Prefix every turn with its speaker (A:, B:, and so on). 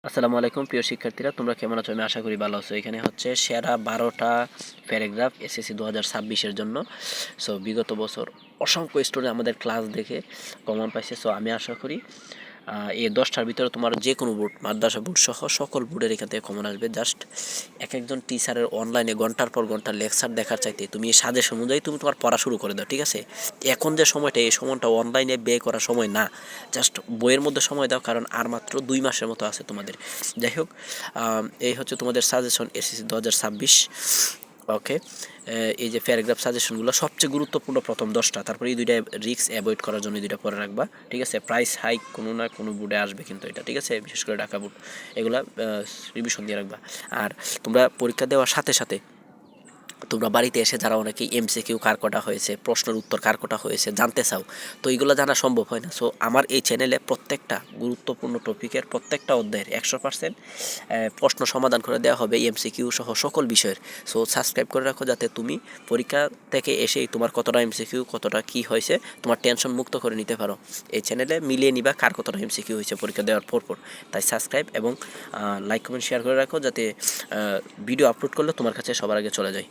A: আসসালামু আলাইকুম প্রিয় শিক্ষার্থীরা, তোমরা কেমন আছো? আমি আশা করি ভালো আছো। এখানে হচ্ছে সেরা 12টা প্যারাগ্রাফ এসএসসি 2026-এর জন্য। সো বিগত বছর অসংখ্য স্টুডেন্ট আমাদের ক্লাস দেখে কমন পাইছে। সো আমি আশা করি এই 10টার ভিতরে তোমার যে কোনো বোর্ড, মাদ্রাসা বোর্ড সহ সকল বোর্ডের এখান থেকে কমন আসবে। জাস্ট এক একজন টিচারের অনলাইনে ঘন্টার পর ঘন্টা লেকচার দেখার চাইতে তুমি এই সাজেশন অনুযায়ী তুমি তোমার পড়া শুরু করে দাও, ঠিক আছে? এখন যে সময়টা, এই সময়টা অনলাইনে ব্যয় করার সময় না। জাস্ট বইয়ের মধ্যে সময় দাও, কারণ আর মাত্র 2 মাসের মতো আছে তোমাদের। যাই হোক, এই হচ্ছে তোমাদের সাজেশন এসএসসি 2026। ওকে, এই যে প্যারাগ্রাফ সাজেশনগুলো সবচেয়ে গুরুত্বপূর্ণ প্রথম 10টা, তারপরে এই দুইটা রিস্ক অ্যাভয়েড করার জন্য এই দুইটা পরে রাখবা, ঠিক আছে? প্রাইস হাইক কোনো না কোনো বোর্ডে আসবে কিন্তু এটা, ঠিক আছে? বিশেষ করে ঢাকা বোর্ড, এগুলা রিভিশন দিয়ে রাখবা। আর তোমরা পরীক্ষা দেওয়ার সাথে সাথে তোমরা বাড়িতে এসে যারা অনেকেই এমসিকিউ কার কটা হয়েছে, প্রশ্নের উত্তর কার কটা হয়েছে জানতে চাও, তো এইগুলো জানা সম্ভব হয় না। সো আমার এই চ্যানেলে প্রত্যেকটা গুরুত্বপূর্ণ টপিকের প্রত্যেকটা অধ্যায়ের 100% প্রশ্ন সমাধান করে দেওয়া হবে, এমসিকিউ সহ সকল বিষয়ের। সো সাবস্ক্রাইব করে রাখো, যাতে তুমি পরীক্ষা থেকে এসেই তোমার কতটা এমসিকিউ, কতটা কী হয়েছে, তোমার টেনশন মুক্ত করে নিতে পারো। এই চ্যানেলে মিলিয়ে নিবা কার কতটা এমসিকিউ হয়েছে পরীক্ষা দেওয়ার পর। তাই সাবস্ক্রাইব এবং লাইক কমেন্ট শেয়ার করে রাখো, যাতে ভিডিও আপলোড করলে তোমার কাছে সবার আগে চলে যায়।